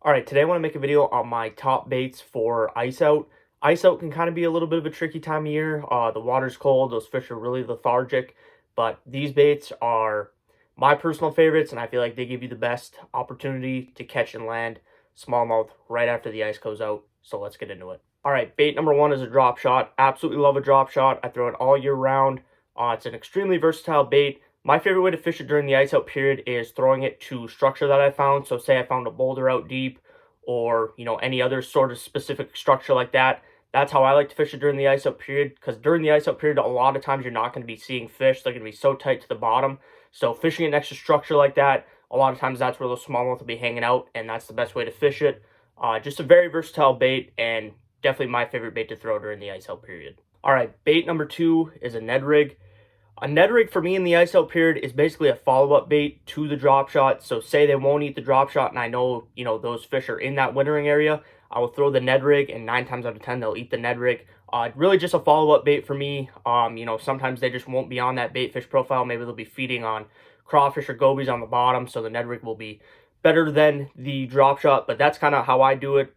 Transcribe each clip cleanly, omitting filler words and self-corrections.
Alright, today I want to make a video on my top baits for ice out. Ice out can kind of be a little bit of a tricky time of year. The water's cold, those fish are really lethargic, but these baits are my personal favorites, and I feel like they give you the best opportunity to catch and land smallmouth right after the ice goes out. So let's get into it. Alright, bait number one is a drop shot. Absolutely love a drop shot. I throw it all year round. It's an extremely versatile bait. My favorite way to fish it during the ice out period is throwing it to structure that I found. So say I found a boulder out deep or, any other sort of specific structure like that. That's how I like to fish it during the ice out period, because during the ice out period, a lot of times you're not going to be seeing fish. They're going to be so tight to the bottom. So fishing it next to structure like that, a lot of times that's where those smallmouth will be hanging out, and that's the best way to fish it. Just a very versatile bait, and definitely my favorite bait to throw during the ice out period. All right, bait number two is a Ned Rig. A Ned Rig for me in the ice out period is basically a follow-up bait to the drop shot. So say they won't eat the drop shot and I know, those fish are in that wintering area, I will throw the Ned Rig, and 9 times out of 10 they'll eat the Ned Rig. Really just a follow-up bait for me. Sometimes they just won't be on that bait fish profile. Maybe they'll be feeding on crawfish or gobies on the bottom, so the Ned Rig will be better than the drop shot, but that's kind of how I do it.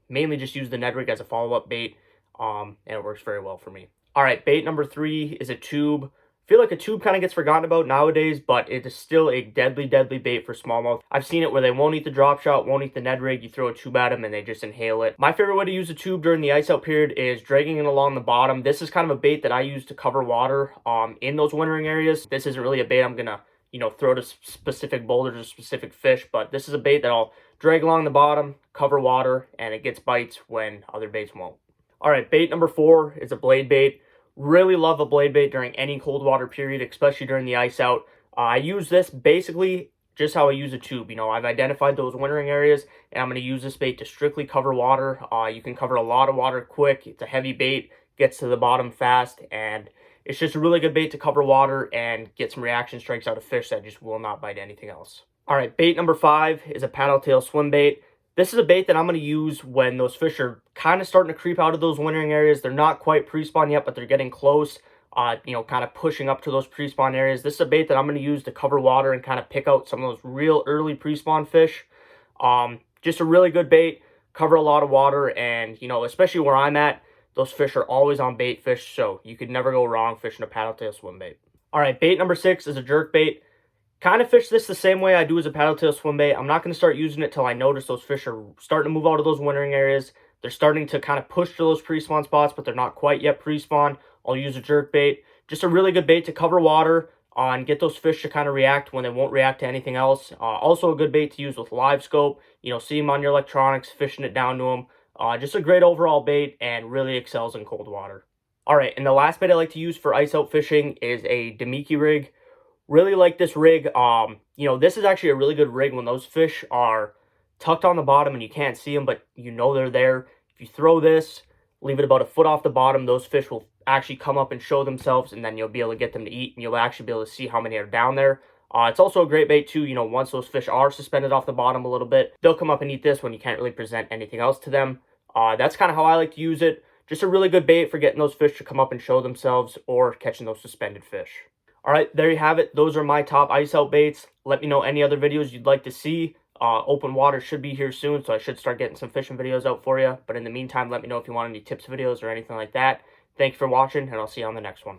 Mainly just use the Ned Rig as a follow-up bait, and it works very well for me. All right, bait number three is a tube. I feel like a tube kind of gets forgotten about nowadays, but it is still a deadly, deadly bait for smallmouth. I've seen it where they won't eat the drop shot, won't eat the Ned Rig. You throw a tube at them and they just inhale it. My favorite way to use a tube during the ice out period is dragging it along the bottom. This is kind of a bait that I use to cover water in those wintering areas. This isn't really a bait I'm gonna throw to specific boulders or specific fish, but this is a bait that I'll drag along the bottom, cover water, and it gets bites when other baits won't. All right, bait number four is a blade bait. Really love a blade bait during any cold water period, especially during the ice out. I use this basically just how I use a tube. I've identified those wintering areas, and I'm going to use this bait to strictly cover water. You can cover a lot of water quick. It's a heavy bait, gets to the bottom fast, and it's just a really good bait to cover water and get some reaction strikes out of fish that just will not bite anything else. All right, bait number five is a Paddletail swim bait. This is a bait that I'm going to use when those fish are kind of starting to creep out of those wintering areas. They're not quite pre-spawn yet, but they're getting close, kind of pushing up to those pre-spawn areas. This is a bait that I'm going to use to cover water and kind of pick out some of those real early pre-spawn fish. Just a really good bait, cover a lot of water, and, especially where I'm at, those fish are always on bait fish, so you could never go wrong fishing a Paddletail swim bait. All right, bait number six is a jerk bait. Kind of fish this the same way I do as a Paddletail swim bait. I'm not going to start using it till I notice those fish are starting to move out of those wintering areas. They're starting to kind of push to those pre-spawn spots, but they're not quite yet pre-spawn. I'll use a jerk bait. Just a really good bait to cover water and get those fish to kind of react when they won't react to anything else. Also a good bait to use with live scope. See them on your electronics, fishing it down to them. Just a great overall bait and really excels in cold water. All right, and the last bait I like to use for ice out fishing is a Demii Rig. Really like this rig. This is actually a really good rig when those fish are tucked on the bottom and you can't see them, but they're there. If you throw this, leave it about a foot off the bottom, those fish will actually come up and show themselves, and then you'll be able to get them to eat, and you'll actually be able to see how many are down there. It's also a great bait too. Once those fish are suspended off the bottom a little bit, they'll come up and eat this when you can't really present anything else to them. That's kind of how I like to use it. Just a really good bait for getting those fish to come up and show themselves or catching those suspended fish. All right, there you have it. Those are my top ice out baits. Let me know any other videos you'd like to see. Open water should be here soon, so I should start getting some fishing videos out for you. But in the meantime, let me know if you want any tips videos or anything like that. Thank you for watching, and I'll see you on the next one.